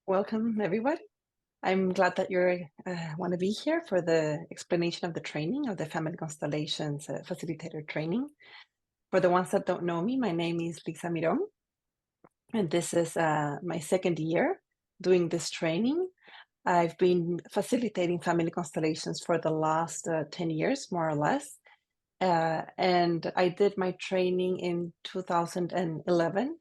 Welcome, everyone. I'm glad that you want to be here for the explanation of the training of the Family Constellations facilitator training. For the ones that don't know me, my name is Lisa Miron, and this is my second year doing this training. I've been facilitating Family Constellations for the last 10 years, more or less. And I did my training in 2011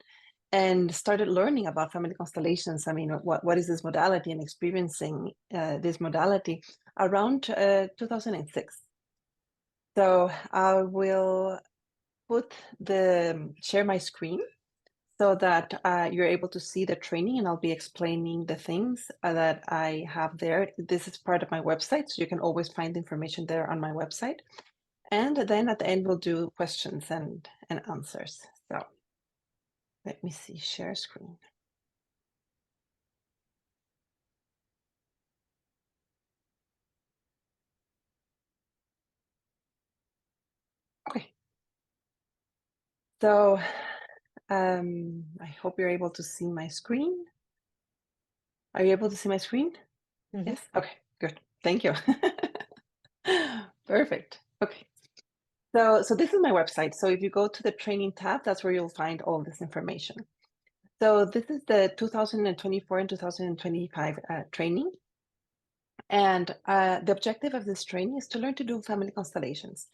and started learning about family constellations. I mean, what is this modality and experiencing this modality around 2006. So I will share my screen so that you're able to see the training, and I'll be explaining the things that I have there. This is part of my website, so you can always find the information there on my website. And then at the end, we'll do questions and answers. So let me see, share screen. Okay. So I hope you're able to see my screen. Are you able to see my screen? Mhm. Yes? Okay, good. Thank you. Perfect. Okay. So this is my website. So if you go to the training tab, that's where you'll find all this information. So this is the 2024 and 2025 training. And the objective of this training is to learn to do family constellations.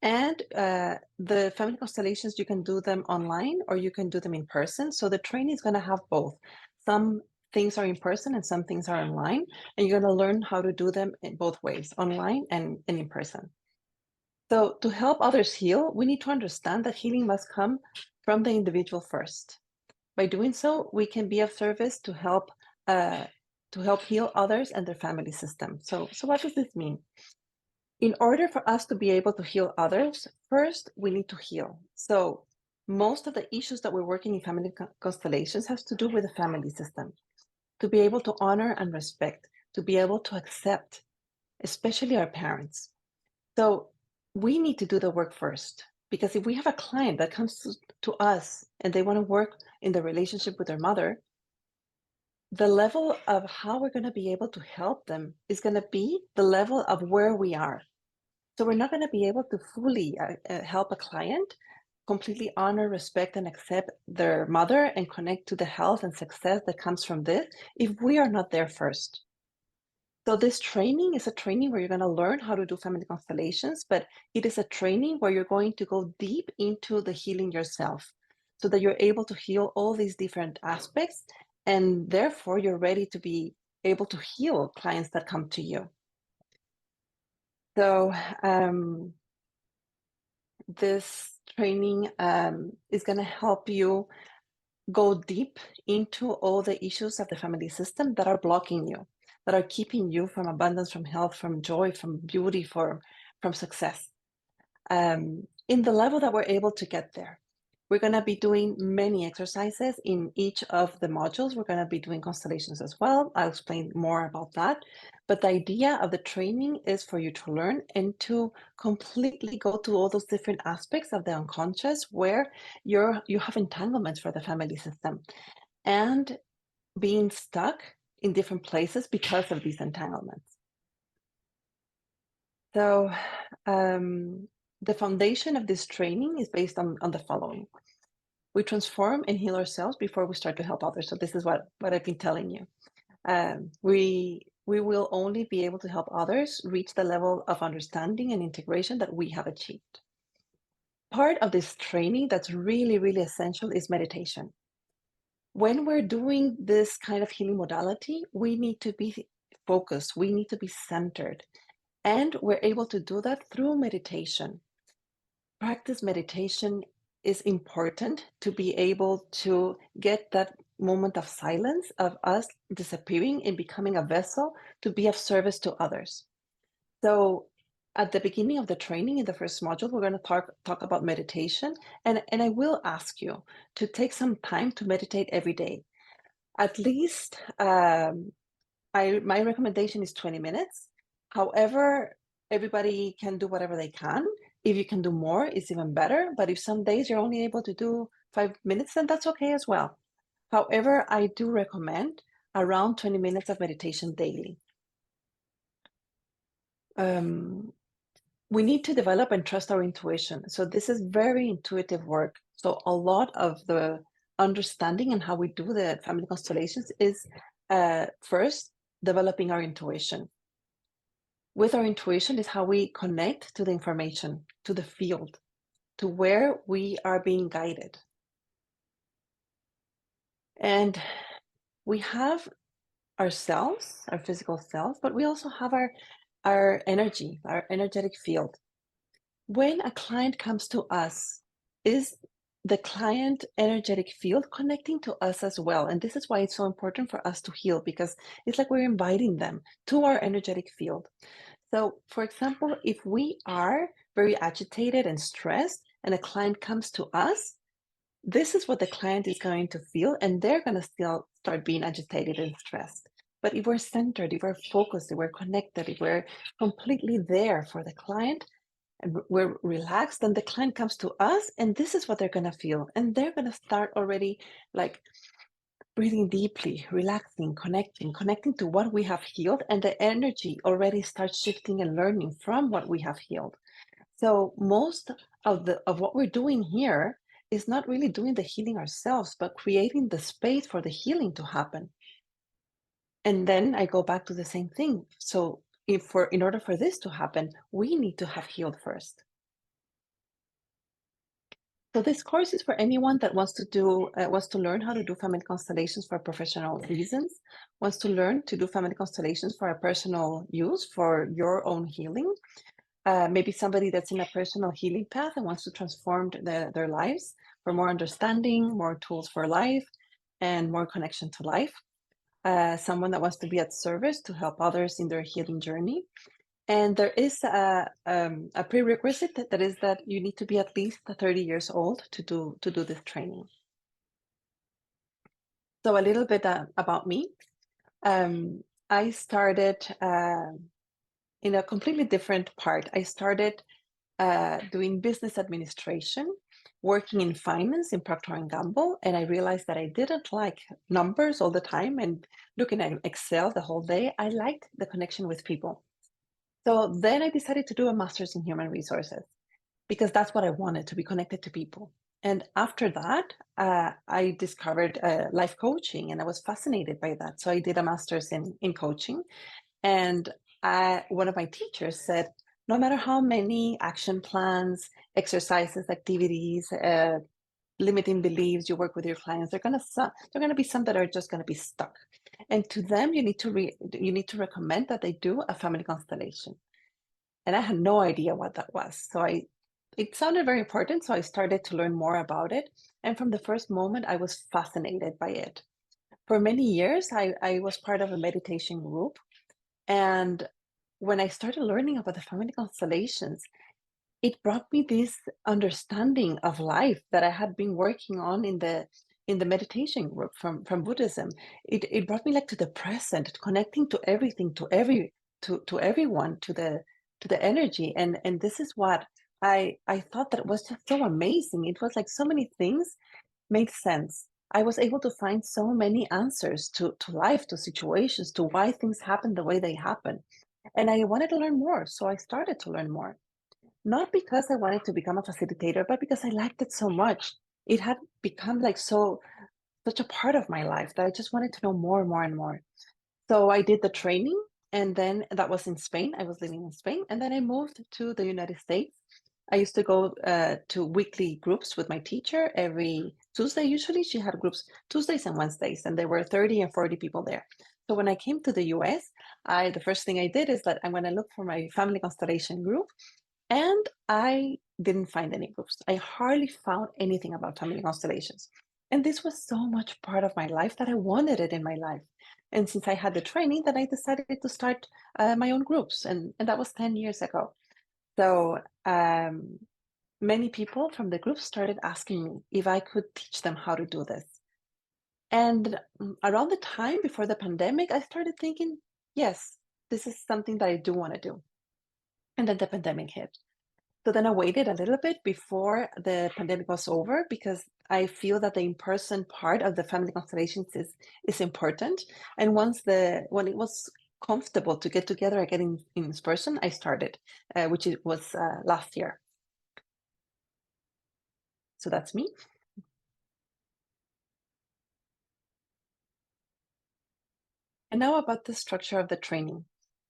And the family constellations, you can do them online or you can do them in person. So the training is going to have both. Some things are in person and some things are online. And you're going to learn how to do them in both ways, online and in person. So to help others heal, we need to understand that healing must come from the individual first. By doing so, we can be of service to help heal others and their family system. So what does this mean? In order for us to be able to heal others, first we need to heal. So most of the issues that we're working in family constellations has to do with the family system. To be able to honor and respect, to be able to accept, especially our parents. So we need to do the work first, because if we have a client that comes to us and they want to work in the relationship with their mother, the level of how we're going to be able to help them is going to be the level of where we are. So we're not going to be able to fully help a client completely honor, respect, and accept their mother and connect to the health and success that comes from this if we are not there first. So this training is a training where you're going to learn how to do family constellations, but it is a training where you're going to go deep into the healing yourself so that you're able to heal all these different aspects, and therefore you're ready to be able to heal clients that come to you. So this training is going to help you go deep into all the issues of the family system that are blocking you, that are keeping you from abundance, from health, from joy, from beauty, from success. In the level that we're able to get there, we're going to be doing many exercises in each of the modules. We're going to be doing constellations as well. I'll explain more about that. But the idea of the training is for you to learn and to completely go to all those different aspects of the unconscious where you have entanglements for the family system and being stuck in different places because of these entanglements. So the foundation of this training is based on the following. We transform and heal ourselves before we start to help others. So this is what I've been telling you. We will only be able to help others reach the level of understanding and integration that we have achieved. Part of this training that's really, really essential is meditation. When we're doing this kind of healing modality, we need to be focused, we need to be centered, and we're able to do that through meditation. Practice meditation is important to be able to get that moment of silence, of us disappearing and becoming a vessel to be of service to others. So at the beginning of the training, in the first module, we're going to talk about meditation. And I will ask you to take some time to meditate every day. At least my recommendation is 20 minutes. However, everybody can do whatever they can. If you can do more, it's even better. But if some days you're only able to do 5 minutes, then that's okay as well. However, I do recommend around 20 minutes of meditation daily. We need to develop and trust our intuition. So this is very intuitive work. So a lot of the understanding and how we do the family constellations is first developing our intuition. With our intuition is how we connect to the information, to the field, to where we are being guided. And we have ourselves, our physical self, but we also have our energy, our energetic field. When a client comes to us, is the client energetic field connecting to us as well? And this is why it's so important for us to heal, because it's like we're inviting them to our energetic field. So, for example, if we are very agitated and stressed and a client comes to us, this is what the client is going to feel, and they're going to still start being agitated and stressed. But if we're centered, if we're focused, if we're connected, if we're completely there for the client, and we're relaxed, then the client comes to us, and this is what they're going to feel. And they're going to start already like breathing deeply, relaxing, connecting to what we have healed, and the energy already starts shifting and learning from what we have healed. So most of what we're doing here is not really doing the healing ourselves, but creating the space for the healing to happen. And then I go back to the same thing. So in order for this to happen, we need to have healed first. So this course is for anyone that wants to learn how to do family constellations for professional reasons, wants to learn to do family constellations for a personal use for your own healing. Maybe somebody that's in a personal healing path and wants to transform their lives for more understanding, more tools for life, and more connection to life. Someone that wants to be at service to help others in their healing journey. And there is a prerequisite that is that you need to be at least 30 years old to do this training. So a little bit about me. I started in a completely different part. I started doing business administration, working in finance in Procter & Gamble, and I realized that I didn't like numbers all the time and looking at Excel the whole day. I liked the connection with people. So then I decided to do a master's in human resources because that's what I wanted, to be connected to people. And after that, I discovered life coaching, and I was fascinated by that. So I did a master's in coaching. And one of my teachers said, no matter how many action plans, exercises, activities, limiting beliefs you work with your clients, they're gonna be some that are just gonna be stuck. And to them, you need to recommend that they do a family constellation. And I had no idea what that was. So it sounded very important. So I started to learn more about it. And from the first moment, I was fascinated by it. For many years, I was part of a meditation group. And when I started learning about the family constellations, it brought me this understanding of life that I had been working on in the meditation group from Buddhism. It brought me like to the present, connecting to everything, to everyone, to the energy. And this is what I thought that was just so amazing. It was like so many things made sense. I was able to find so many answers to life, to situations, to why things happen the way they happen. And I wanted to learn more. So I started to learn more. Not because I wanted to become a facilitator, but because I liked it so much. It had become like such a part of my life that I just wanted to know more and more and more. So I did the training, and then that was in Spain. I was living in Spain, and then I moved to the United States. I used to go to weekly groups with my teacher every Tuesday. Usually, she had groups Tuesdays and Wednesdays, and there were 30 and 40 people there. So when I came to the US, the first thing I did is that I'm going to look for my family constellation group, and I didn't find any groups. I hardly found anything about family constellations. And this was so much part of my life that I wanted it in my life. And since I had the training, then I decided to start my own groups. And that was 10 years ago. So many people from the group started asking me if I could teach them how to do this. And around the time before the pandemic, I started thinking, yes, this is something that I do want to do. And then the pandemic hit. So then I waited a little bit before the pandemic was over because I feel that the in-person part of the family constellations is important. And when it was comfortable to get together again in person, I started, which it was last year. So that's me. And now about the structure of the training.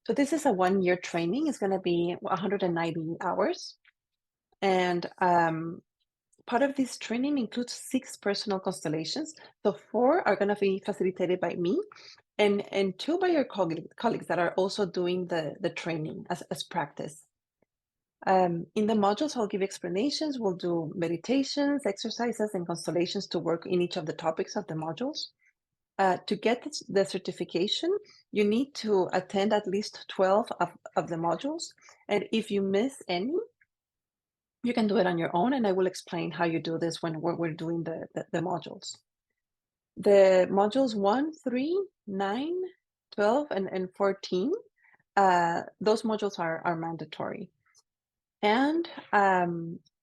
So this is a 1-year training. It's going to be 190 hours. And part of this training includes 6 personal constellations. So 4 are going to be facilitated by me and 2 by your colleagues that are also doing the training as practice. In the modules, I'll give explanations. We'll do meditations, exercises, and constellations to work in each of the topics of the modules. To get the certification, you need to attend at least 12 of the modules. And if you miss any, you can do it on your own. And I will explain how you do this when we're doing the modules. The modules 1, 3, 9, 12, and 14, those modules are mandatory. And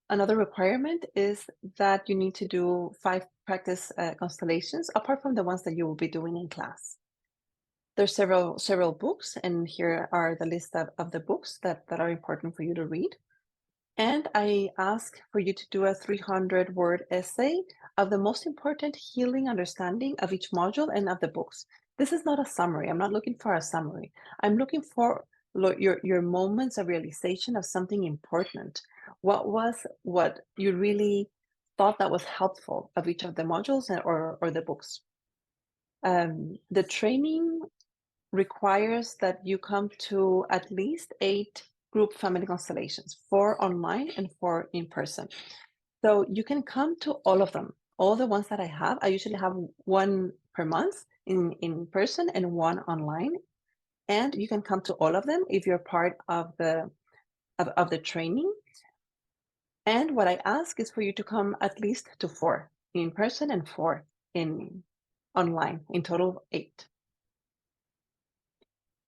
another requirement is that you need to do 5 practice constellations, apart from the ones that you will be doing in class. There's several books, and here are the list of the books that are important for you to read. And I ask for you to do a 300-word essay of the most important healing understanding of each module and of the books. This is not a summary. I'm not looking for a summary. I'm looking for your moments of realization of something important. What you really thought that was helpful of each of the modules or the books. The training requires that you come to at least 8 group family constellations, 4 online and 4 in person. So you can come to all of them, all the ones that I have. I usually have 1 per month in person and 1 online. And you can come to all of them if you're part of the training. And what I ask is for you to come at least to 4 in person and 4 in online, in total 8.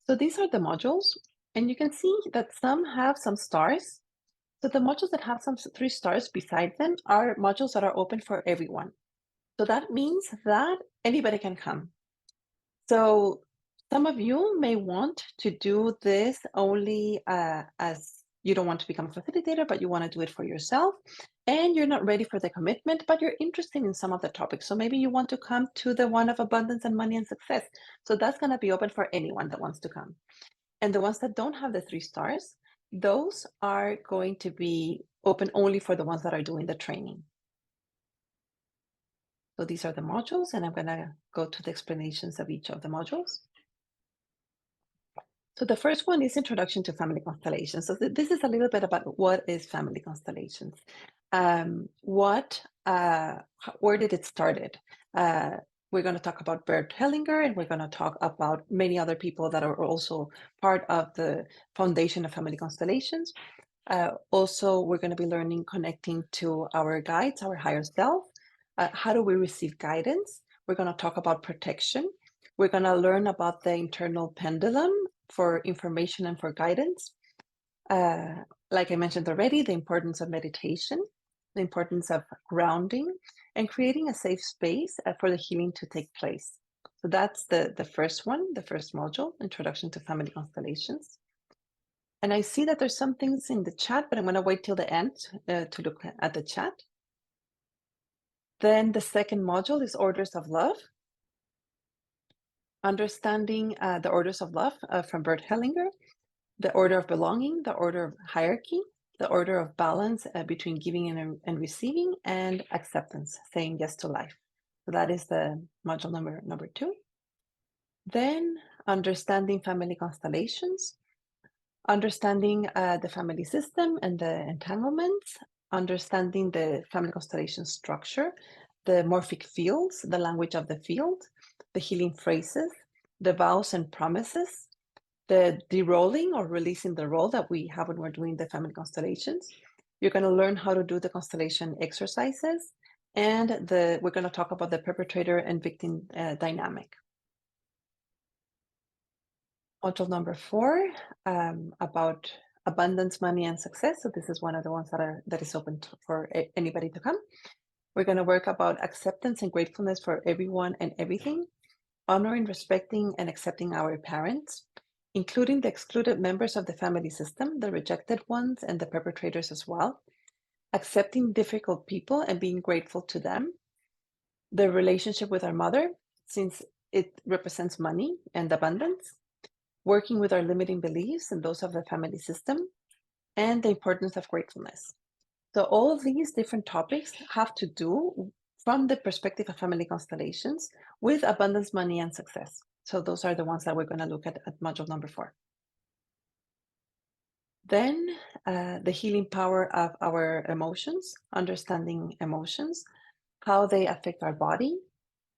So these are the modules, and you can see that some have some stars. So the modules that have some 3 stars beside them are modules that are open for everyone. So that means that anybody can come. So some of you may want to do this only as you don't want to become a facilitator, but you want to do it for yourself. And you're not ready for the commitment, but you're interested in some of the topics. So maybe you want to come to the one of abundance and money and success. So that's going to be open for anyone that wants to come. And the ones that don't have the 3 stars, those are going to be open only for the ones that are doing the training. So these are the modules, and I'm going to go to the explanations of each of the modules. So the first one is Introduction to Family Constellations. So this is a little bit about what is Family Constellations. Where did it started? We're going to talk about Bert Hellinger, and we're going to talk about many other people that are also part of the foundation of Family Constellations. Also, we're going to be learning connecting to our guides, our higher self. How do we receive guidance? We're going to talk about protection. We're going to learn about the internal pendulum for information and for guidance. Like I mentioned already, the importance of meditation, the importance of grounding, and creating a safe space for the healing to take place. So that's the first one, the first module, Introduction to Family Constellations. And I see that there's some things in the chat, but I'm going to wait till the end to look at the chat. Then the second module is Orders of Love. Understanding the Orders of Love from Bert Hellinger, the order of belonging, the order of hierarchy, the order of balance between giving and receiving, and acceptance, saying yes to life. So that is the module number 2. Then understanding family constellations, understanding the family system and the entanglements, understanding the family constellation structure, the morphic fields, the language of the field, the healing phrases, the vows and promises, the de-rolling or releasing the role that we have when we're doing the family constellations. You're going to learn how to do the constellation exercises, and we're going to talk about the perpetrator and victim dynamic. Module number 4, about abundance, money, and success. So this is one of the ones that is open for anybody to come. We're going to work about acceptance and gratefulness for everyone and everything, honoring, respecting, and accepting our parents, including the excluded members of the family system, the rejected ones, and the perpetrators as well, accepting difficult people and being grateful to them, the relationship with our mother, since it represents money and abundance, working with our limiting beliefs and those of the family system, and the importance of gratefulness. So all of these different topics have to do from the perspective of family constellations with abundance, money, and success. So those are the ones that we're going to look at module number 4. Then the healing power of our emotions, understanding emotions, how they affect our body,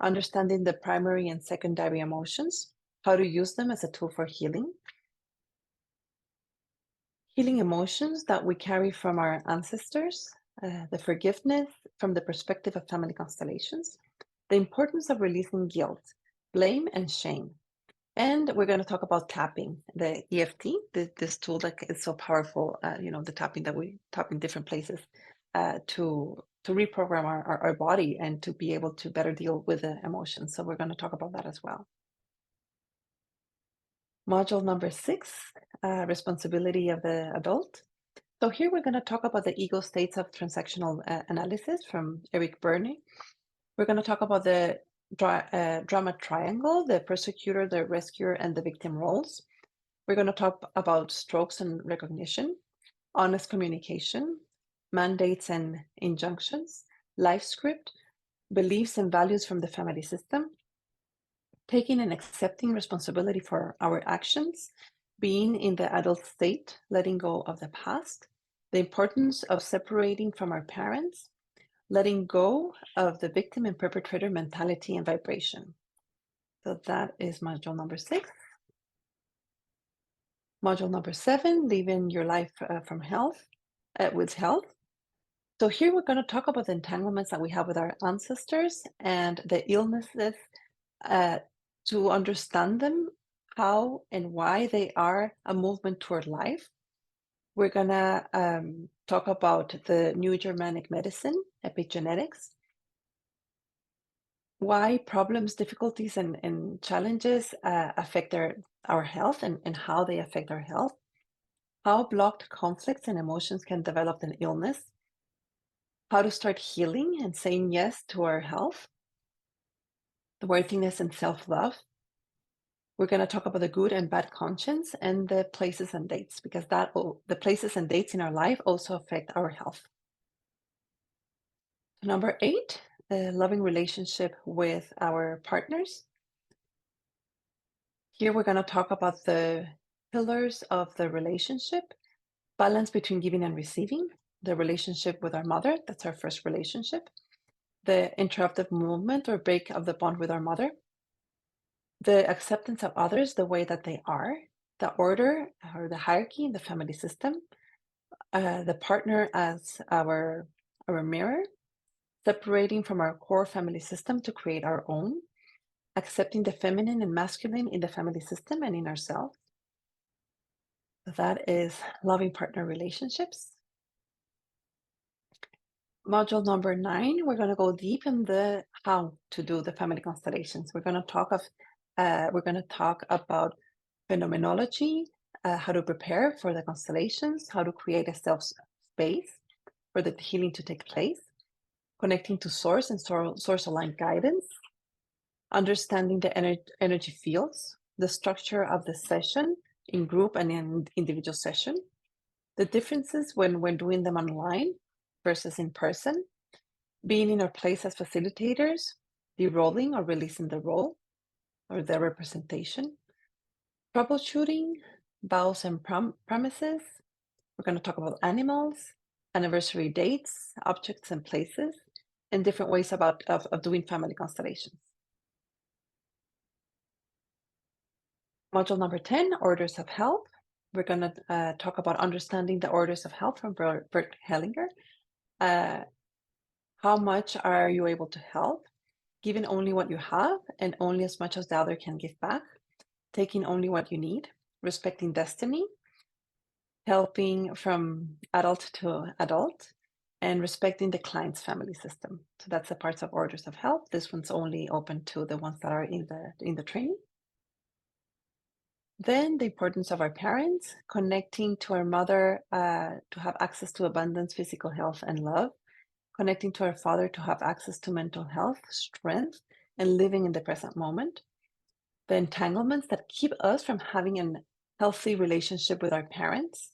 understanding the primary and secondary emotions, how to use them as a tool for healing, healing emotions that we carry from our ancestors, the forgiveness from the perspective of family constellations, the importance of releasing guilt, blame, and shame. And we're going to talk about tapping, the EFT, this tool that is so powerful, the tapping that we tap in different places to reprogram our body and to be able to better deal with the emotions. So we're going to talk about that as well. Module number 6, responsibility of the adult. So here we're going to talk about the ego states of transactional analysis from Eric Berne. We're going to talk about the drama triangle, the persecutor, the rescuer, and the victim roles. We're going to talk about strokes and recognition, honest communication, mandates and injunctions, life script, beliefs and values from the family system, taking and accepting responsibility for our actions, being in the adult state, letting go of the past, the importance of separating from our parents, letting go of the victim and perpetrator mentality and vibration. So that is module number 6. Module number 7, living your life from health, with health. So here we're going to talk about the entanglements that we have with our ancestors and the illnesses, to understand them, how and why they are a movement toward life. We're going to talk about the New Germanic medicine, epigenetics, why problems, difficulties, and challenges affect our health and how they affect our health, how blocked conflicts and emotions can develop an illness, how to start healing and saying yes to our health, the worthiness and self-love. We're going to talk about the good and bad conscience and the places and dates, because the places and dates in our life also affect our health. Number 8, the loving relationship with our partners. Here we're going to talk about the pillars of the relationship, balance between giving and receiving, the relationship with our mother, that's our first relationship, the interruptive movement or break of the bond with our mother, the acceptance of others the way that they are, the order or the hierarchy in the family system, the partner as our mirror, separating from our core family system to create our own, accepting the feminine and masculine in the family system and in ourselves. That is loving partner relationships. Module number 9, we're going to go deep in the how to do the family constellations. We're going to talk about phenomenology, how to prepare for the constellations, how to create a self space for the healing to take place, connecting to source and source aligned guidance, understanding the energy fields, the structure of the session in group and in individual session, the differences when doing them online versus in person, being in our place as facilitators, de-rolling or releasing the role or the representation, troubleshooting, vows and promises. We're going to talk about animals, anniversary dates, objects and places, and different ways of doing family constellations. Module number 10, orders of health. We're going to talk about understanding the orders of health from Bert Hellinger. How much are you able to help? Giving only what you have and only as much as the other can give back. Taking only what you need. Respecting destiny. helping from adult to adult, and respecting the client's family system. So that's the parts of orders of help. This one's only open to the ones that are in the training. Then the importance of our parents, connecting to our mother to have access to abundance, physical health, and love, connecting to our father to have access to mental health, strength, and living in the present moment. The entanglements that keep us from having a healthy relationship with our parents,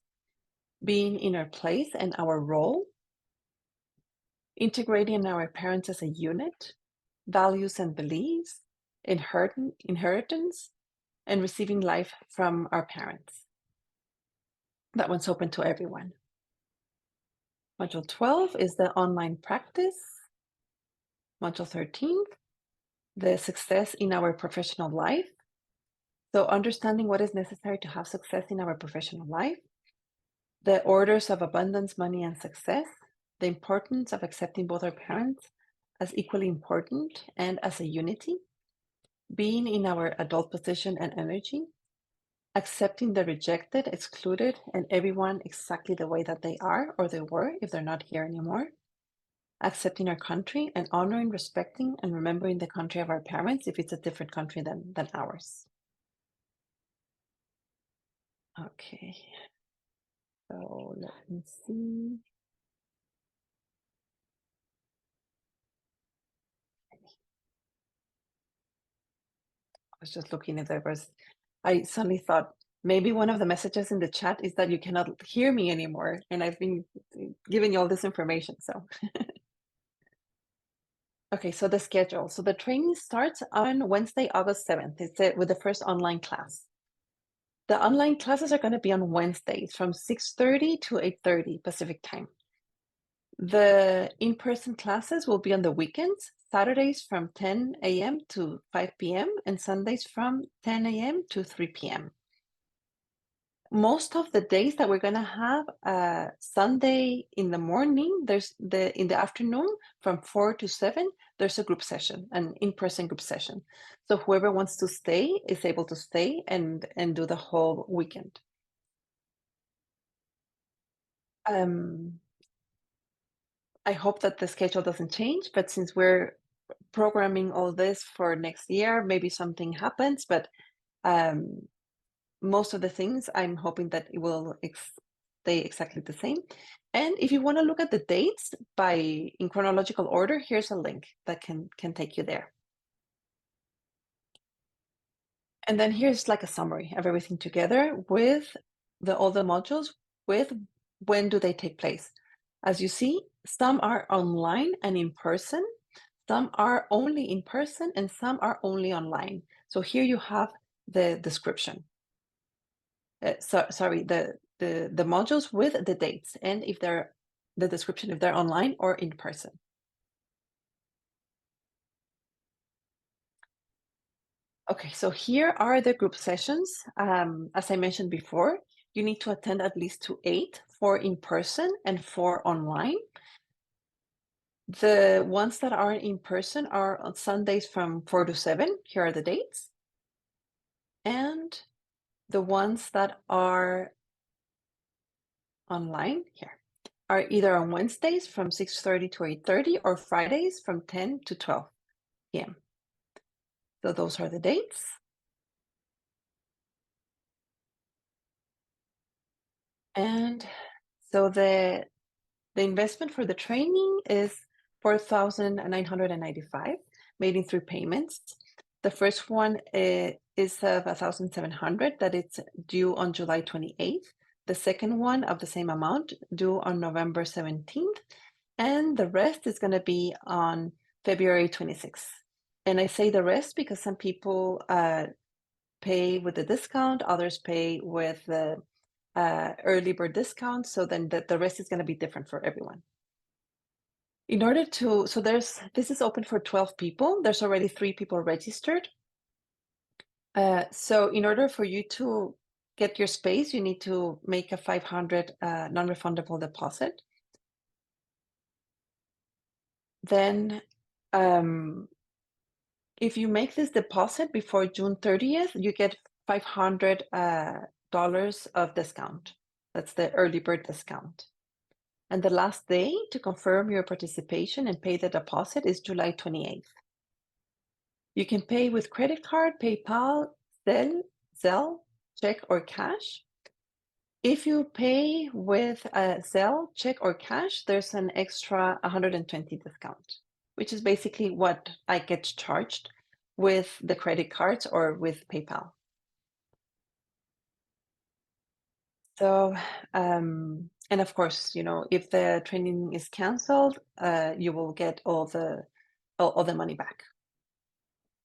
being in our place and our role, integrating our parents as a unit, values and beliefs, inheritance, and receiving life from our parents. That one's open to everyone. Module 12 is the online practice. Module 13, the success in our professional life. So understanding what is necessary to have success in our professional life. The orders of abundance, money, and success. The importance of accepting both our parents as equally important and as a unity. Being in our adult position and energy. Accepting the rejected, excluded, and everyone exactly the way that they are or they were if they're not here anymore. Accepting our country and honoring, respecting, and remembering the country of our parents if it's a different country than ours. Okay, so let me see. I was just looking if there was, I suddenly thought maybe one of the messages in the chat is that you cannot hear me anymore. And I've been giving you all this information, so. Okay, so the schedule. So the training starts on Wednesday, August 7th. It's with the first online class. The online classes are going to be on Wednesdays from 6:30 to 8:30 Pacific time. The in-person classes will be on the weekends, Saturdays from 10 a.m. to 5 p.m. and Sundays from 10 a.m. to 3 p.m. Most of the days that we're going to have Sunday in the morning, in the afternoon from 4 to 7, there's a group session, an in-person group session. So whoever wants to stay is able to stay and do the whole weekend. I hope that the schedule doesn't change, but since we're programming all this for next year, maybe something happens, but most of the things I'm hoping that it will stay exactly the same. And if you want to look at the dates in chronological order, here's a link that can take you there. And then here's like a summary of everything together with all the modules with when do they take place. As you see, some are online and in person, some are only in person, and some are only online. So here you have the description. Sorry, the modules with the dates and if they're the description if they're online or in person. Okay, so here are the group sessions. As I mentioned before, you need to attend at least to 8, 4 in person and 4 online. The ones that are in person are on Sundays from 4 to 7. Here are the dates. And the ones that are online here are either on Wednesdays from 6:30 to 8:30 or Fridays from 10 to 12 p.m. So those are the dates. And so the investment for the training is $4,995 made in 3 payments. The first one is of $1,700 that it's due on July 28th. The second one of the same amount due on November 17th. And the rest is going to be on February 26th. And I say the rest because some people pay with the discount, others pay with the early bird discount. So then the rest is going to be different for everyone. In order to, so this is open for 12 people. There's already 3 people registered. So in order for you to get your space, you need to make a $500 non-refundable deposit. Then if you make this deposit before June 30th, you get $500 of discount. That's the early bird discount. And the last day to confirm your participation and pay the deposit is July 28th. You can pay with credit card, PayPal, Zelle, check, or cash. If you pay with a Zelle, check, or cash, there's an extra 120 discount, which is basically what I get charged with the credit cards or with PayPal. So, and of course, if the training is canceled, you will get all the money back.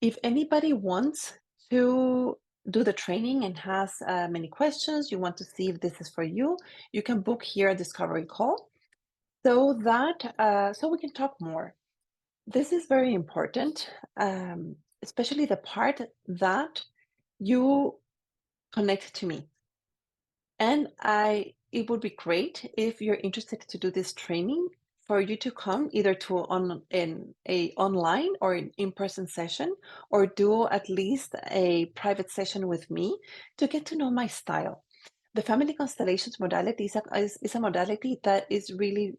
If anybody wants to do the training and has many questions, you want to see if this is for you, you can book here a discovery call so we can talk more. This is very important, especially the part that you connect to me. And it would be great if you're interested to do this training for you to come either to in a online or an in-person session, or do at least a private session with me to get to know my style. The Family Constellations modality is a modality that is really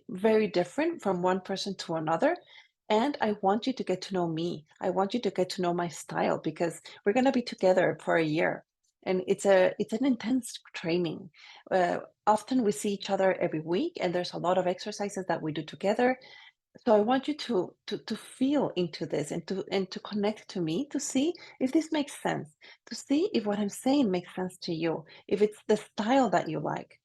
very different from one person to another. And I want you to get to know me. I want you to get to know my style, because we're going to be together for a year. And it's an intense training. Often we see each other every week, and there's a lot of exercises that we do together. So I want you to feel into this and to connect to me, to see if this makes sense, to see if what I'm saying makes sense to you, if it's the style that you like.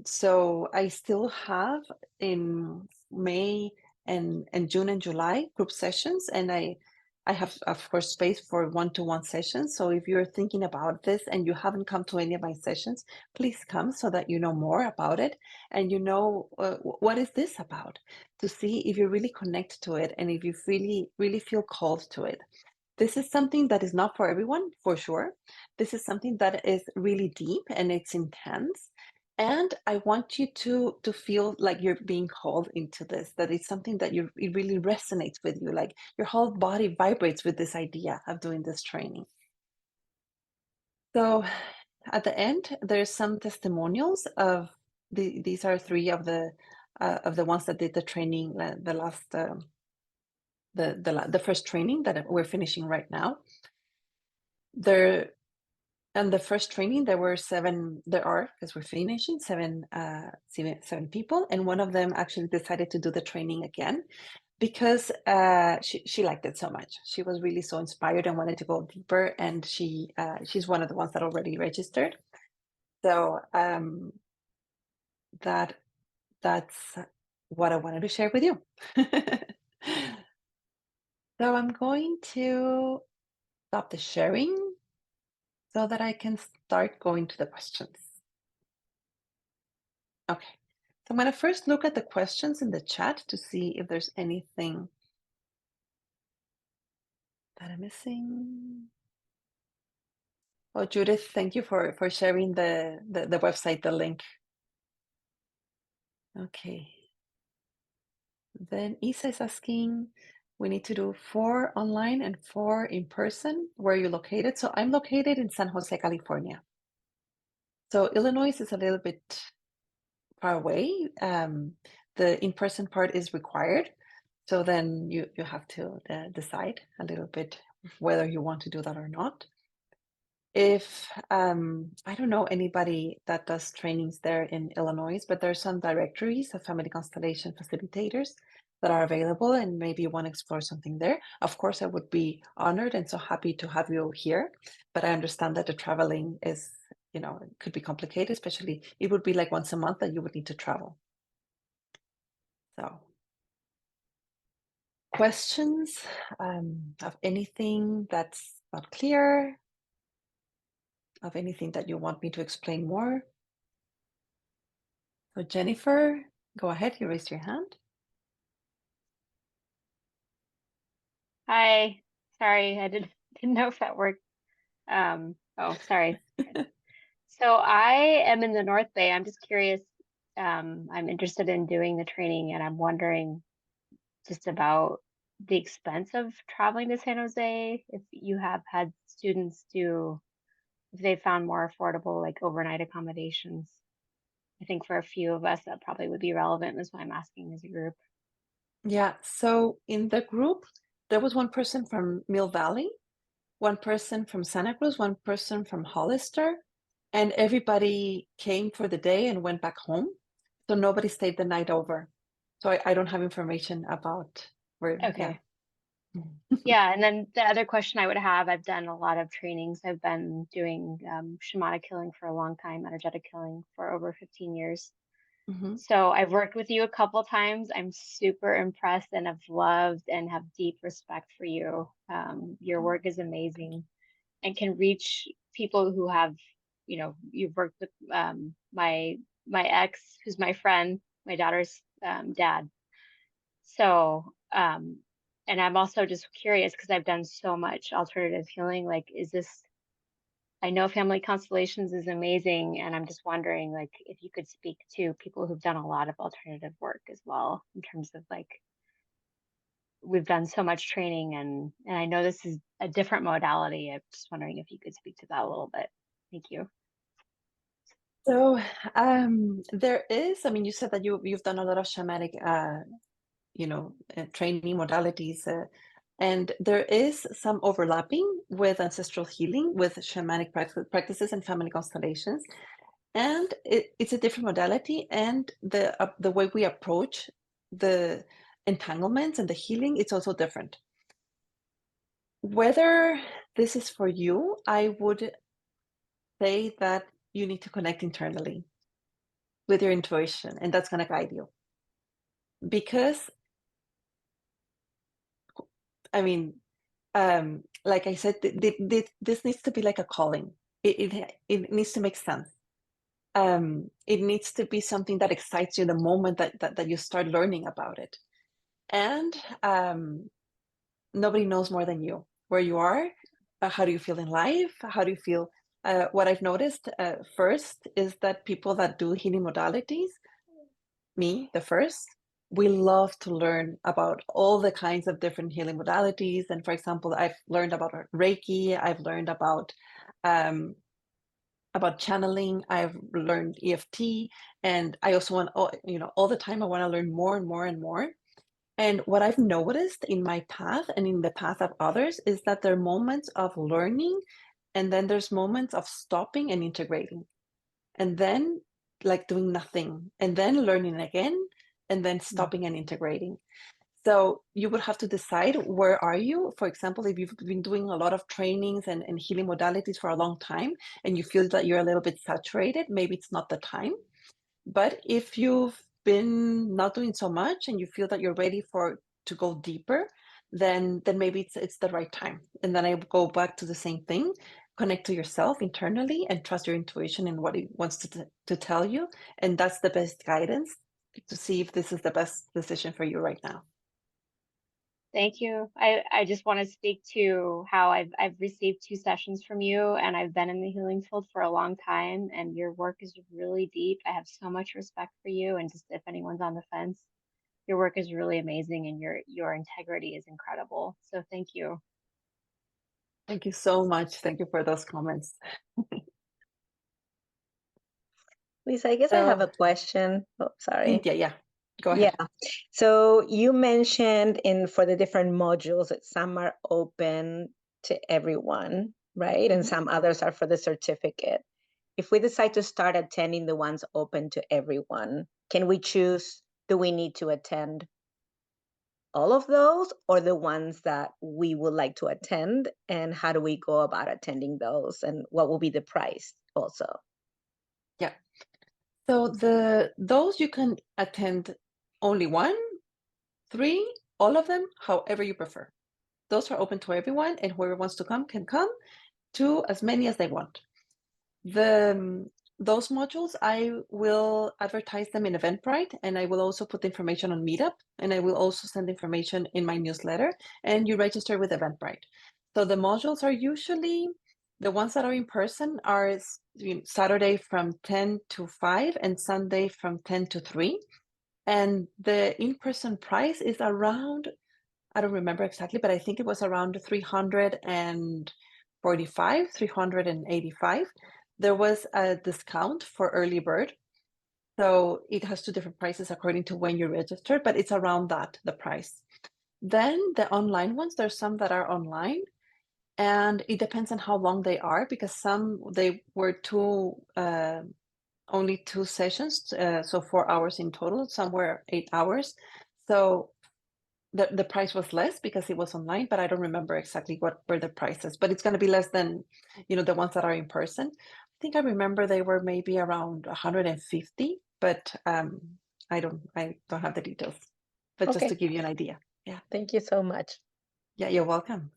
So I still have in May and June and July group sessions, and I have, of course, space for one-to-one sessions. So if you're thinking about this and you haven't come to any of my sessions, please come so that you know more about it, and you know what is this about, to see if you really connect to it and if you really feel called to it. This is something that is not for everyone, for sure. This is something that is really deep and it's intense. And I want you to feel like you're being called into this, that it's something that it really resonates with you, like your whole body vibrates with this idea of doing this training. So at the end, there's some testimonials of these are three of the ones that did the training, the last the first training that we're finishing right now. There And the first training, there are, because we're finishing, seven people, and one of them actually decided to do the training again because she liked it so much. She was really so inspired and wanted to go deeper, and she's one of the ones that already registered. So that's what I wanted to share with you. So I'm going to stop the sharing so that I can start going to the questions. Okay, so I'm going to first look at the questions in the chat to see if there's anything that I'm missing. Oh, Judith, thank you for sharing the website, the link. Okay. Then Isa is asking, we need to do 4 online and 4 in person. Where are you located? So I'm located in San Jose, California. So Illinois is a little bit far away. The in-person part is required. So then you have to decide a little bit whether you want to do that or not. If I don't know anybody that does trainings there in Illinois, but there are some directories of Family Constellation facilitators that are available, and maybe you want to explore something there. Of course, I would be honored and so happy to have you here, but I understand that the traveling is, it could be complicated, especially it would be like once a month that you would need to travel. So questions of anything that's not clear, of anything that you want me to explain more? So Jennifer, go ahead, you raised your hand. Hi, sorry, I didn't know if that worked. Oh, sorry. So I am in the North Bay. I'm just curious. I'm interested in doing the training, and I'm wondering just about the expense of traveling to San Jose. If you have had students do if they found more affordable, like overnight accommodations. I think for a few of us that probably would be relevant. That's why I'm asking as a group. Yeah. So in the group, there was one person from Mill Valley, one person from Santa Cruz, one person from Hollister, and everybody came for the day and went back home. So nobody stayed the night over. So I don't have information about where, yeah. Okay. Yeah, and then the other question I would have, I've done a lot of trainings. I've been doing shamanic healing for a long time, energetic healing for over 15 years. Mhm. So I've worked with you a couple times. I'm super impressed and have loved and have deep respect for you. Your work is amazing and can reach people who have, you've worked with my ex, who's my friend, my daughter's dad. So, and I'm also just curious because I've done so much alternative healing. Like, is this, I know Family Constellations is amazing, and I'm just wondering, like, if you could speak to people who've done a lot of alternative work as well, in terms of like, we've done so much training, and I know this is a different modality. I'm just wondering if you could speak to that a little bit. Thank you. So there is, I mean, you said that you've done a lot of shamanic, training modalities, and there is some overlapping with ancestral healing, with shamanic practices and family constellations, and it's a different modality, and the way we approach the entanglements and the healing, it's also different. Whether this is for you, I would say that you need to connect internally with your intuition, and that's going to guide you. Because, I mean, like I said, this needs to be like a calling. It needs to make sense. It needs to be something that excites you the moment that you start learning about it. And nobody knows more than you where you are. How do you feel in life? How do you feel? What I've noticed first is that people that do healing modalities, me, the first, we love to learn about all the kinds of different healing modalities. And for example, I've learned about Reiki, I've learned about channeling, I've learned EFT, and I also want, all the time I want to learn more and more and more. And what I've noticed in my path and in the path of others is that there are moments of learning, and then there's moments of stopping and integrating, and then like doing nothing, and then learning again, and then Mm. stopping and integrating. So you would have to decide, where are you? For example, if you've been doing a lot of trainings and healing modalities for a long time and you feel that you're a little bit saturated, maybe it's not the time. But if you've been not doing so much and you feel that you're ready to go deeper, then maybe it's the right time. And then I go back to the same thing, connect to yourself internally and trust your intuition and what it wants to tell you. And that's the best guidance to see if this is the best decision for you right now. Thank you. I just want to speak to how I've received 2 sessions from you, and I've been in the healing field for a long time, and your work is really deep. I have so much respect for you, and just if anyone's on the fence, your work is really amazing, and your integrity is incredible. So thank you. Thank you so much. Thank you for those comments. Lisa, I guess I have So, a question. Oh, sorry. yeah. Go Yeah. ahead. So you mentioned for the different modules that some are open to everyone, right? And Mhm. some others are for the certificate. If we decide to start attending the ones open to everyone, can we choose, do we need to attend all of those or the ones that we would like to attend? And how do we go about attending those? And what will be the price also? Yeah. So those you can attend only one, three, all of them, however you prefer. Those are open to everyone, and whoever wants to come can come, to as many as they want. Those modules, I will advertise them in Eventbrite, and I will also put information on Meetup, and I will also send information in my newsletter, and you register with Eventbrite. So the modules are usually, the ones that are in person are Saturday from 10 to 5 and Sunday from 10 to 3. And the in-person price is around, I don't remember exactly, but I think it was around $340 $345, $385. There was a discount for early bird. So it has two different prices according to when you register, but it's around that, the price. Then the online ones, there's some that are online, and it depends on how long they are, because some, they were only 2 sessions, so 4 hours in total, some were 8 hours. So the price was less because it was online, but I don't remember exactly what were the prices, but it's going to be less than, the ones that are in person. I think I remember they were maybe around 150, but I don't have the details, but just Okay. to give you an idea. Yeah. Thank you so much. Yeah, you're welcome.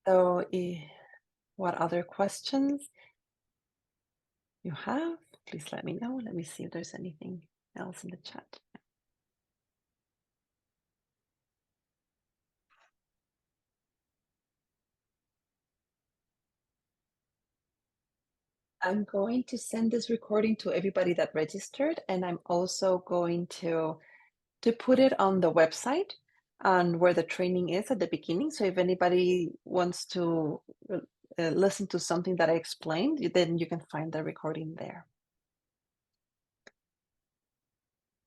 So what other questions you have, please let me know. Let me see if there's anything else in the chat. I'm going to send this recording to everybody that registered, and I'm also going to put it on the website on where the training is at the beginning. So if anybody wants to listen to something that I explained, then you can find the recording there.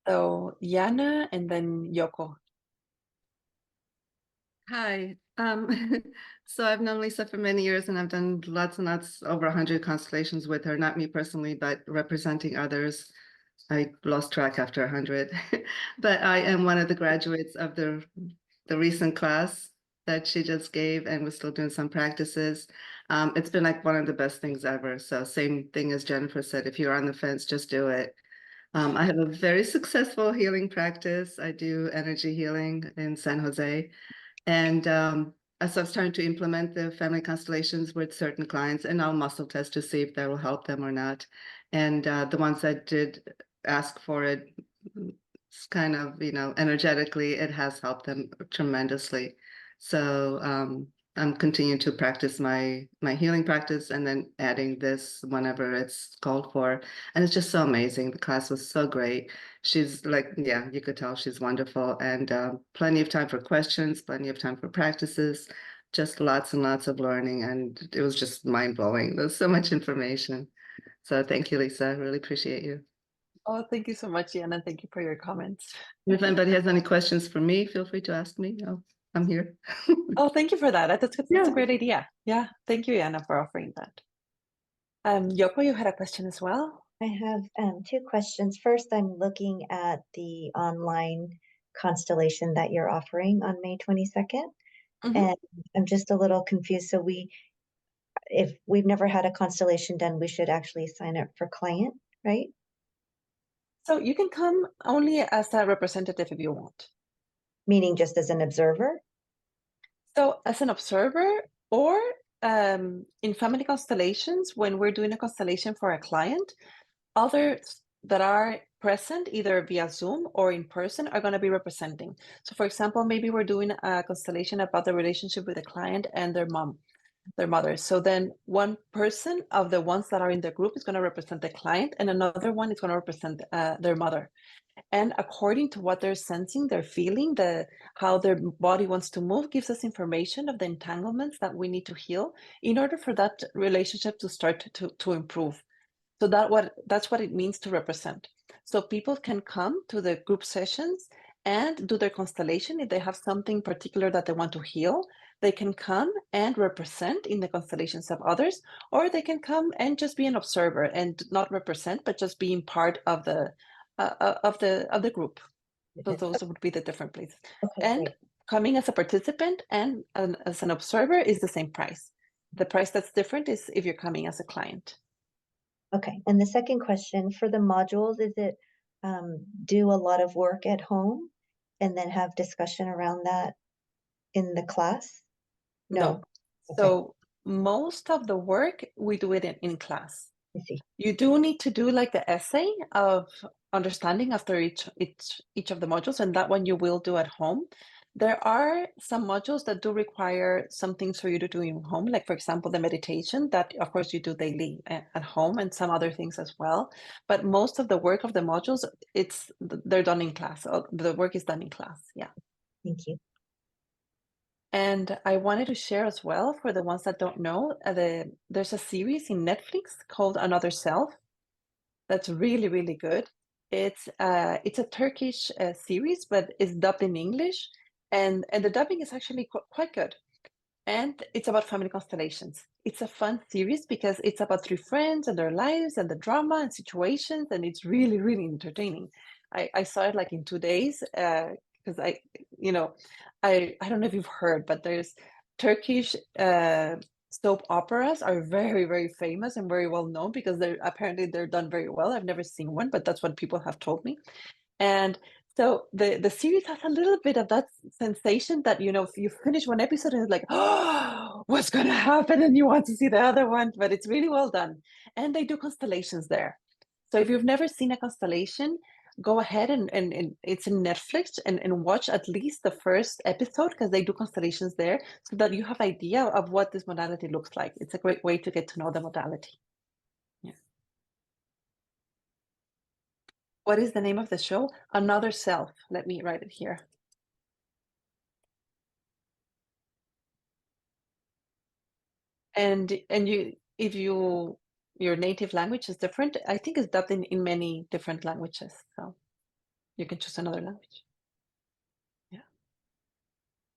So Yana and then Yoko. Hi. So I've known Lisa for many years, and I've done lots and lots, over 100 constellations with her, not me personally, but representing others. I lost track after 100, but I am one of the graduates of the recent class that she just gave, and we're still doing some practices. It's been like one of the best things ever. So same thing as Jennifer said, if you're on the fence, just do it. I have a very successful healing practice. I do energy healing in San Jose. And so I'm starting to implement the family constellations with certain clients, and I'll muscle test to see if that will help them or not. And the ones that did ask for it, it's kind of, energetically, it has helped them tremendously. So I'm continuing to practice my healing practice, and then adding this whenever it's called for. And it's just so amazing. The class was so great. She's like, yeah, you could tell she's wonderful, and plenty of time for questions, plenty of time for practices, just lots and lots of learning. And it was just mind blowing. There's so much information. So thank you, Lisa. I really appreciate you. Oh, thank you so much, Yana. Thank you for your comments. If anybody has any questions for me, feel free to ask me. I'm here. Oh, thank you for that. That's Yeah. a great idea. Yeah, thank you, Yana, for offering that. Yoko, you had a question as well? I have 2 questions. First, I'm looking at the online constellation that you're offering on May 22nd, and I'm just a little confused. So if we've never had a constellation done, we should actually sign up for client, right? So you can come only as a representative if you want. Meaning just as an observer? So as an observer, or in Family Constellations, when we're doing a constellation for a client, others that are present either via Zoom or in person are going to be representing. So for example, maybe we're doing a constellation about the relationship with the client and their mother. So then one person of the ones that are in the group is going to represent the client, and another one is going to represent their mother. And according to what they're sensing, they're feeling, how their body wants to move, gives us information of the entanglements that we need to heal in order for that relationship to start to improve. So that's what it means to represent. So people can come to the group sessions and do their constellation. If they have something particular that they want to heal, they can come and represent in the constellations of others, or they can come and just be an observer and not represent, but just being part of the group. So those would be the different places. Okay, and great. Coming as a participant and as an observer is the same price. The price that's different is if you're coming as a client. Okay, and the second question, for the modules, is it do a lot of work at home and then have discussion around that in the class? No. Okay. So most of the work, we do it in class. I see. You do need to do like the essay of understanding after each of the modules, and that one you will do at home. There are some modules that do require some things for you to do in home, like for example, the meditation that of course you do daily at home, and some other things as well. But most of the work of the modules, they're done in class. The work is done in class. Yeah. Thank you. And I wanted to share as well, for the ones that don't know, there's a series in Netflix called Another Self that's really, really good. It's a Turkish series, but it's dubbed in English, and the dubbing is actually quite good. And it's about family constellations. It's a fun series because it's about three friends and their lives and the drama and situations, and it's really, really entertaining. I saw it like in 2 days because I don't know if you've heard, but there's Turkish soap operas are very, very famous and very well known because they're done very well. I've never seen one, but that's what people have told me. And so the series has a little bit of that sensation that, if you finish one episode and it's like, oh, what's going to happen? And you want to see the other one, but it's really well done. And they do constellations there. So if you've never seen a constellation, go ahead and it's in Netflix and watch at least the first episode because they do constellations there so that you have idea of what this modality looks like. It's a great way to get to know the modality. Yeah. What is the name of the show? Another Self. Let me write it here. And if your native language is different, I think it's dubbed in many different languages. So you can choose another language. Yeah.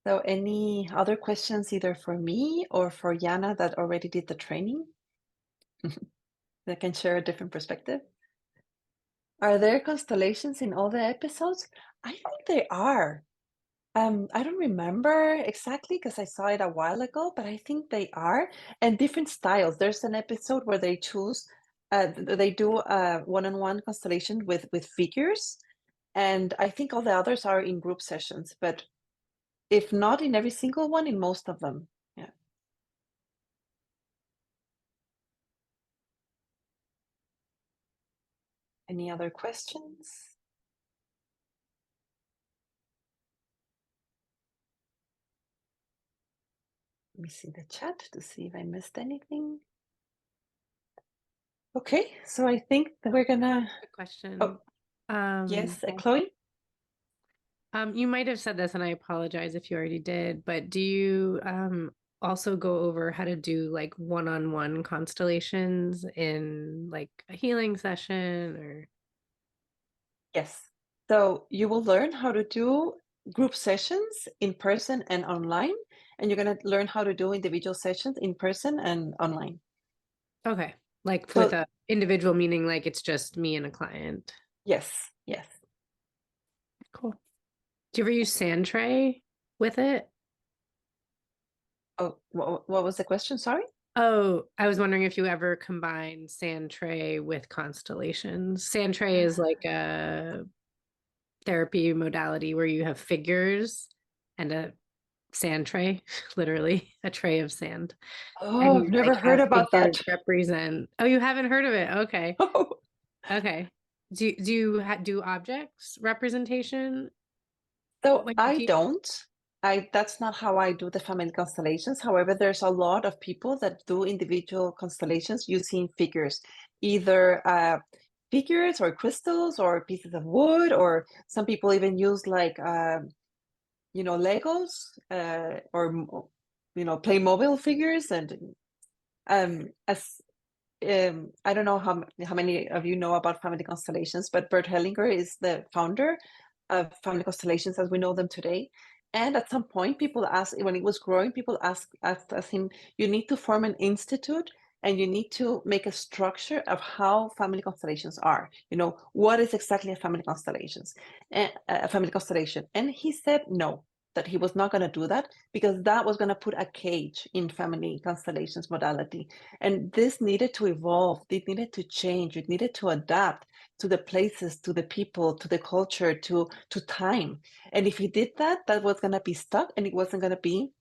So any other questions either for me or for Yana that already did the training? That can share a different perspective. Are there constellations in all the episodes? I think they are. I don't remember exactly because I saw it a while ago, but I think they are, and different styles. There's an episode where they choose, they do a one-on-one constellation with figures, and I think all the others are in group sessions, but if not in every single one, in most of them. Yeah. Any other questions? Let me see the chat to see if I missed anything. Okay, so I think that we're gonna. Good question. Oh, yes, Chloe? You might have said this, and I apologize if you already did, but do you also go over how to do like one-on-one constellations in like a healing session or? Yes. So you will learn how to do group sessions in person and online, and you're going to learn how to do individual sessions in person and online. Okay. Like So- with a individual, meaning like it's just me and a client. Yes, yes. Cool. Do you ever use sand tray with it? Oh, what was the question? Sorry? Oh, I was wondering if you ever combine sand tray with constellations. Sand tray is like a therapy modality where you have figures and a sand tray, literally a tray of sand. Oh, And I've you, never like, heard have about that. figures represent. Oh, you haven't heard of it? Okay. Oh. Okay. Do you do objects representation? So when I you- don't. That's not how I do the family constellations. However, there's a lot of people that do individual constellations using figures, either figures or crystals or pieces of wood, or some people even use like Legos or Playmobil figures. And as I don't know how many of you know about Family Constellations, but Bert Hellinger is the founder of Family Constellations as we know them today. And at some point, people asked, when it was growing, people asked him, you need to form an institute and you need to make a structure of how family constellations are. What is exactly a family constellations, a family constellation? And he said no, that he was not going to do that because that was going to put a cage in family constellations modality. And this needed to evolve, it needed to change, it needed to adapt to the places, to the people, to the culture, to time. And if he did that, that was going to be stuck and it wasn't going to be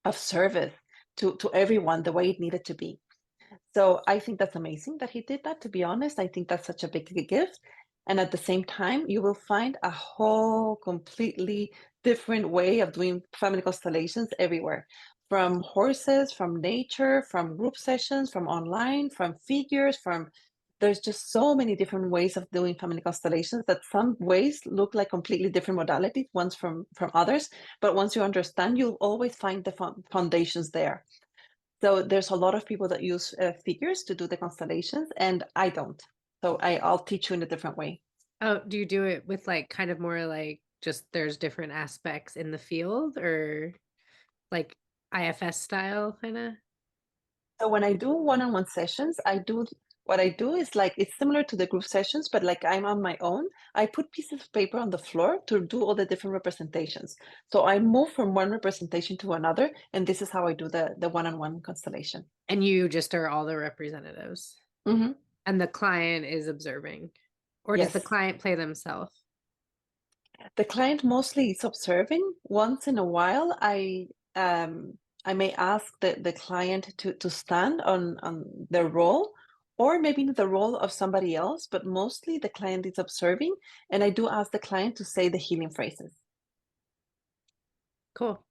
of service to everyone the way it needed to be. So I think that's amazing that he did that, to be honest. I think that's such a big gift. And at the same time, you will find a whole completely different way of doing family constellations everywhere. From horses, from nature, from group sessions, from online, from figures, from there's just so many different ways of doing family constellations that some ways look like completely different modalities, ones from others. But once you understand, you'll always find the foundations there. So there's a lot of people that use figures to do the constellations, and I don't. So I'll teach you in a different way. Oh, do you do it with like kind of more like just there's different aspects in the field, or like IFS style kind of? So when I do one-on-one sessions, what I do is like it's similar to the group sessions, but like I'm on my own. I put pieces of paper on the floor to do all the different representations. So I move from one representation to another, and this is how I do the one-on-one constellation. And you just are all the representatives, Mm-hmm. and the client is observing, or does the Yes. client play themselves? The client mostly is observing. Once in a while, I may ask the client to stand on their role, or maybe the role of somebody else, but mostly the client is observing, and I do ask the client to say the healing phrases. Cool.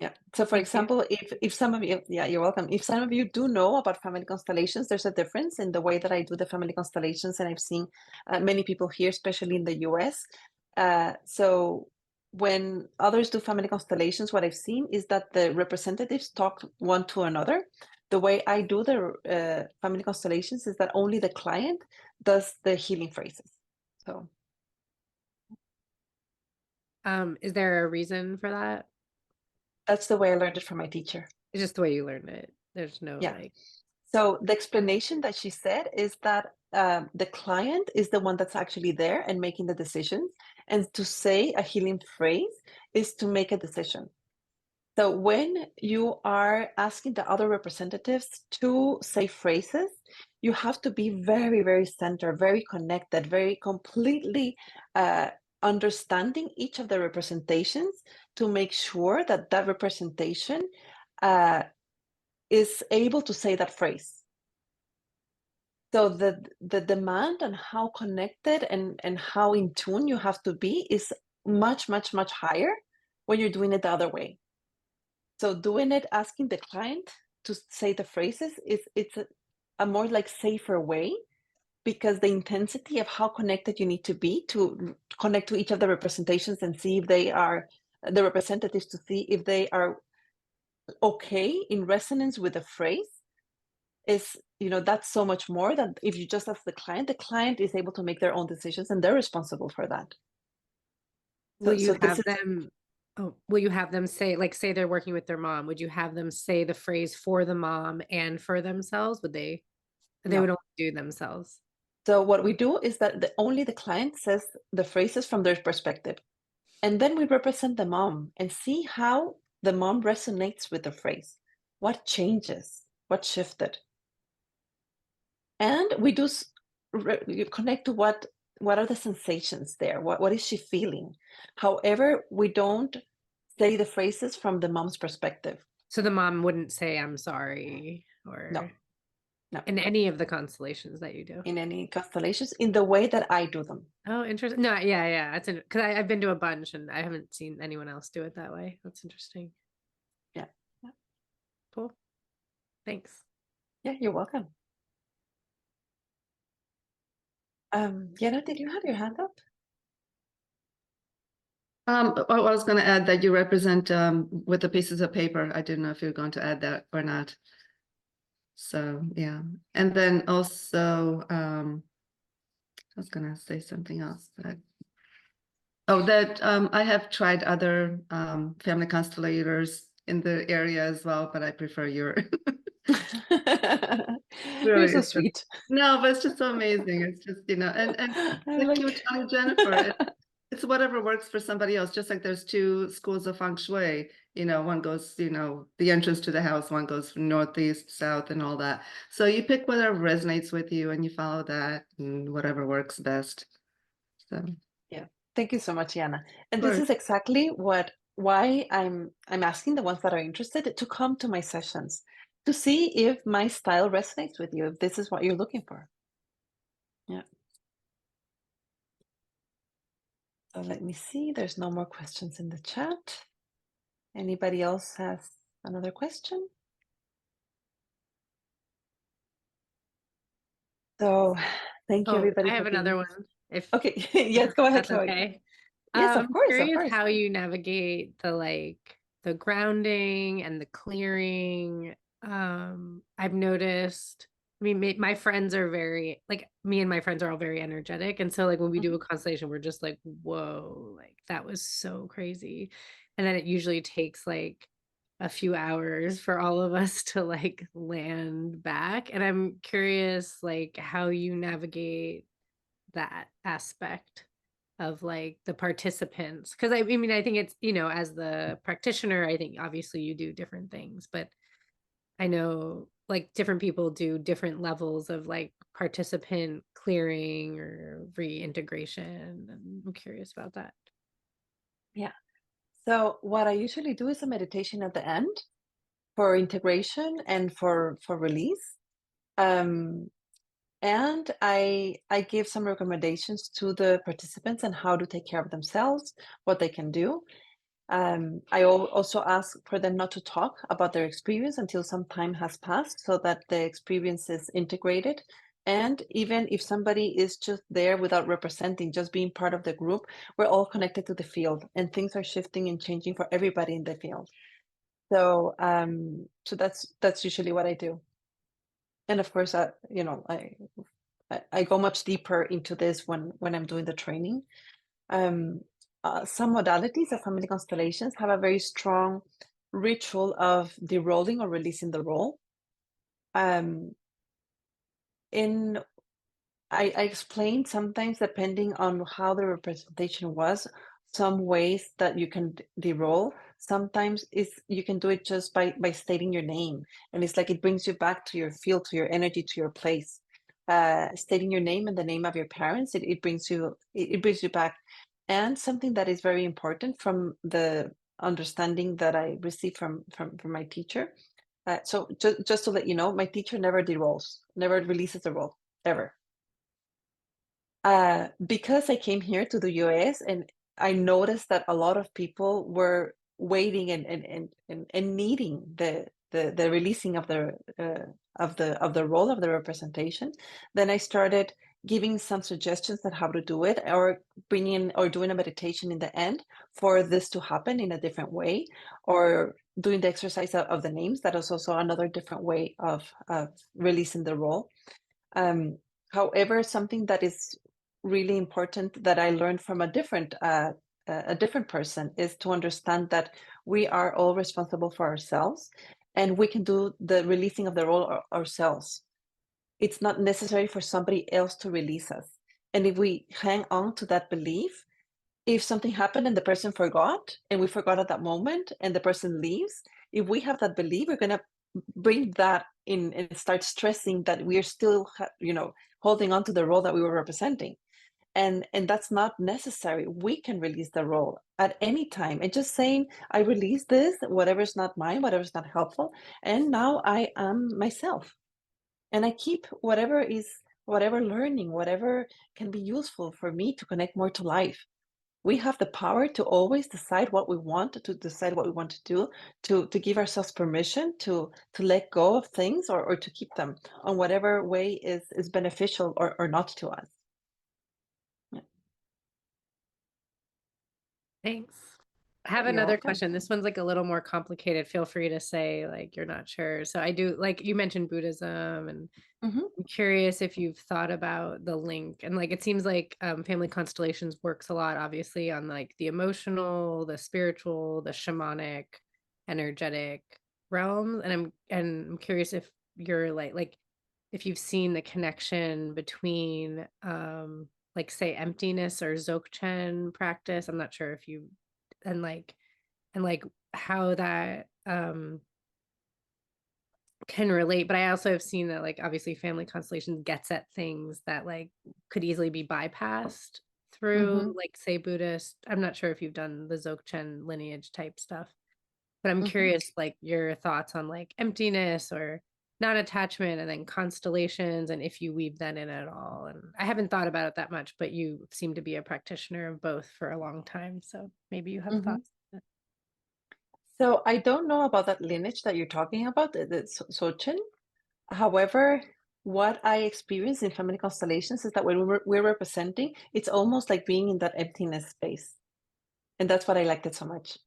Yeah. So for Thank you. example, if some of you, yeah, you're welcome. If some of you do know about family constellations, there's a difference in the way that I do the family constellations, and I've seen many people here, especially in the US. So when others do family constellations, what I've seen is that the representatives talk one to another. The way I do the family constellations is that only the client does the healing phrases. So Is there a reason for that? that's the way I learned it from my teacher. It's just the way you learned it. There's no Yeah. like. So the explanation that she said is that the client is the one that's actually there and making the decisions. And to say a healing phrase is to make a decision. So when you are asking the other representatives to say phrases, you have to be very, very centered, very connected, very completely understanding each of the representations to make sure that that representation is able to say that phrase. So the demand on how connected and how in tune you have to be is much, much, much higher when you're doing it the other way. So doing it, asking the client to say the phrases it's a more like safer way, because the intensity of how connected you need to be to connect to each of the representations and see if they are the representatives, to see if they are okay in resonance with the phrase is, that's so much more than if you just ask the client is able to make their own decisions and they're responsible for that. Will you so this have is them? Oh, will you have them say, like, say they're working with their mom? Would you have them say the phrase for the mom and for themselves? Would they? They No. would only do themselves. So what we do is that only the client says the phrases from their perspective, and then we represent the mom and see how the mom resonates with the phrase. What changes? What shifted? And we do connect to what are the sensations there? What is she feeling? However, we don't say the phrases from the mom's perspective. So the mom wouldn't say, I'm sorry, or No. in any of the constellations that you do. In any constellations, in the way that I do them. Oh, interesting. No, yeah. That's because I've been to a bunch and I haven't seen anyone else do it that way. That's interesting. Yeah. Cool. Thanks. Yeah, you're welcome. Yana, did you have your hand up? I was going to add that you represent with the pieces of paper. I didn't know if you're going to add that or not. So yeah, and then also I was going to say something else. I have tried other family constellators in the area as well, but I prefer your. You're so Really, sweet. no, but it's just so amazing. It's just, and like you were telling Jennifer, it's whatever works for somebody else. Just like there's two schools of feng shui, one goes, the entrance to the house, one goes from northeast, south, and all that. So you pick whatever resonates with you and you follow that, and whatever works best. So yeah, thank you so much, Yana. And Sure. this is exactly why I'm asking the ones that are interested to come to my sessions, to see if my style resonates with you, if this is what you're looking for. Yeah. So let me see. There's no more questions in the chat. Anybody else has another question? So thank you Oh, everybody I for have another being. one. If Okay, yes, go ahead, that's Chloe. okay. Yes, of I'm course, of curious course. how you navigate the grounding and the clearing. I've noticed, I mean, my friends are very, like, me and my friends are all very energetic. And so, like, when we do a constellation, we're just like, whoa, like, that was so crazy. And then it usually takes like a few hours for all of us to like land back. And I'm curious, like, how you navigate that aspect of like the participants, because I mean, I think it's, as the practitioner, I think obviously you do different things, but I know like different people do different levels of like participant clearing or reintegration, and I'm curious about that. Yeah. So what I usually do is a meditation at the end for integration and for release. And I give some recommendations to the participants on how to take care of themselves, what they can do. Also ask for them not to talk about their experience until some time has passed so that the experience is integrated. And even if somebody is just there without representing, just being part of the group, we're all connected to the field and things are shifting and changing for everybody in the field. So, so that's usually what I do. And of course, I go much deeper into this when I'm doing the training. Some modalities of family constellations have a very strong ritual of derolling or releasing the role. In I explained sometimes depending on how the representation was, some ways that you can derole. Sometimes you can do it just by stating your name, and it's like it brings you back to your field, to your energy, to your place. Stating your name and the name of your parents, it brings you back. And something that is very important from the understanding that I received from my teacher. So just to let you know, my teacher never deroles, never releases the role ever. Because I came here to the US and I noticed that a lot of people were waiting and needing the releasing of the role of the representation, then I started giving some suggestions on how to do it, or bringing or doing a meditation in the end for this to happen in a different way, or doing the exercise of the names. That is also another different way of releasing the role. However, something that is really important that I learned from a different person is to understand that we are all responsible for ourselves, and we can do the releasing of the role ourselves. It's not necessary for somebody else to release us. And if we hang on to that belief, if something happened and the person forgot, and we forgot at that moment, and the person leaves, if we have that belief, we're going to bring that in and start stressing that we are still, holding on to the role that we were representing. And that's not necessary. We can release the role at any time and just saying, I release this, whatever's not mine, whatever's not helpful, and now I am myself. And I keep whatever learning, whatever can be useful for me to connect more to life. We have the power to always decide what we want, to decide what we want to do, to give ourselves permission to let go of things, or to keep them on whatever way is beneficial or not to us. Yeah. Thanks. I have You're another welcome. question. This one's like a little more complicated. Feel free to say like you're not sure. So I do, like you mentioned Buddhism, and Mhm. I'm curious if you've thought about the link. And like it seems like Family Constellations works a lot, obviously, on like the emotional, the spiritual, the shamanic, energetic realms. And I'm curious if you're like if you've seen the connection between like say emptiness or Dzogchen practice. I'm not sure if you and like how that can relate, but I also have seen that like obviously Family Constellation gets at things that like could easily be bypassed through like say Buddhist. I'm not sure if you've done the Dzogchen lineage type stuff, but I'm curious like your thoughts on like emptiness or non-attachment and then constellations, and if you weave that in at all. And I haven't thought about it that much, but you seem to be a practitioner of both for a long time, so maybe you have thoughts. So I don't know about that lineage that you're talking about, the Sochin. However, what I experience in Family Constellations is that when we're representing, it's almost like being in that emptiness space. And that's what I liked it so much.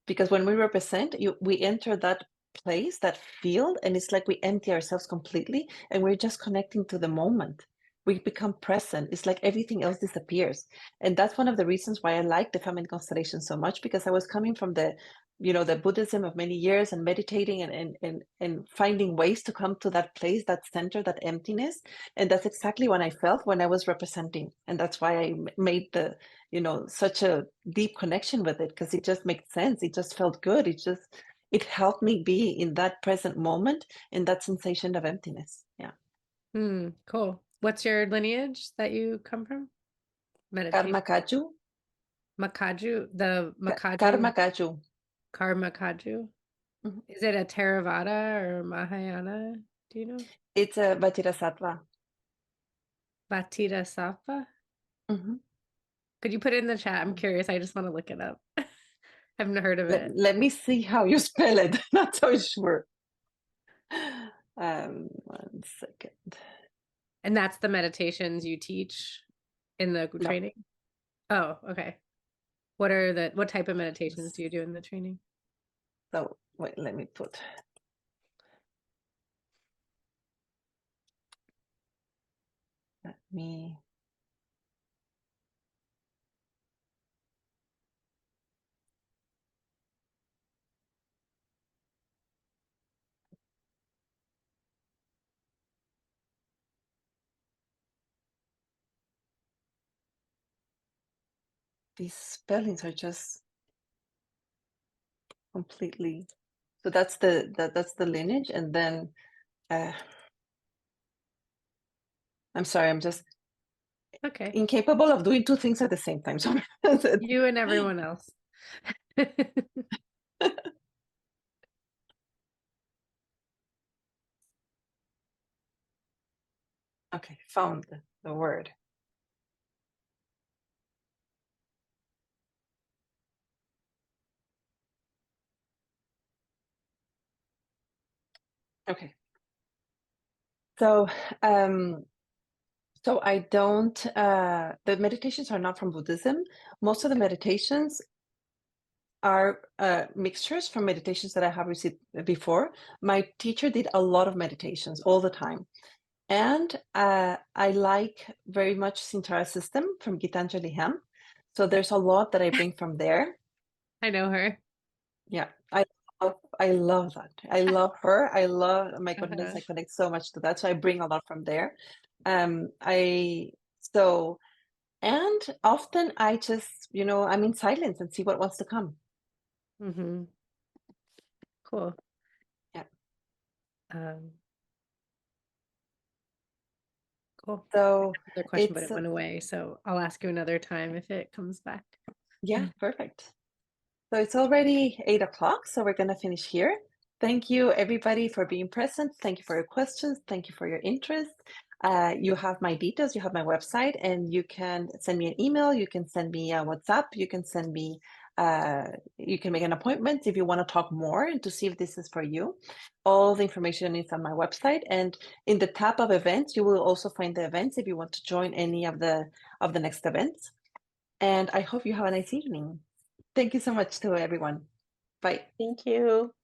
Because when we represent, we enter that place, that field, and it's like we empty ourselves completely and we're just connecting to the moment. We become present. It's like everything else disappears. And that's one of the reasons why I like the Family Constellation so much, because I was coming from the Buddhism of many years and meditating and finding ways to come to that place, that center, that emptiness. And that's exactly what I felt when I was representing. And that's why I made the such a deep connection with it, because it just makes sense. It just felt good. It helped me be in that present moment, in that sensation of emptiness. Yeah. Cool. What's your lineage that you come from? Meditation. Karma Kaju. Makaju, the Makaju. Karma Kaju. Karma Kaju. Is it a Theravada or Mahayana? Do you know? It's a Vajrasattva. Bodhisattva? Could you put it in the chat? I'm curious. I just want to look it up. I haven't heard of it. Let me see how you spell it. Not so sure. 1 second. And that's the meditations you teach in the training? Oh, okay. What type of meditations do you do in the training? So wait, let me put. Let me. These spellings are just completely. So that's the lineage, and then I'm sorry, I'm just okay. Incapable of doing two things at the same time. So you and everyone else. Okay, found the word. Okay. So I don't the meditations are not from Buddhism. Most of the meditations are mixtures from meditations that I have received before. My teacher did a lot of meditations all the time. And I like very much Sintara system from Gitanjali Ham. So there's a lot that I bring from there. I know her. Yeah, I love that. I love her. I love, my goodness, I connect so much to that. So I bring a lot from there. And often I just, I'm in silence and see what wants to come. Cool. Yeah. Cool. So another question, but it went away. So I'll ask you another time if it comes back. Yeah, perfect. So it's already 8 o'clock, so we're going to finish here. Thank you, everybody, for being present. Thank you for your questions. Thank you for your interest. You have my details. You have my website, and you can send me an email. You can send me a WhatsApp. You can send me, you can make an appointment if you want to talk more and to see if this is for you. All the information is on my website, and in the tab of events, you will also find the events if you want to join any of the next events. And I hope you have a nice evening. Thank you so much to everyone. Bye. Thank you.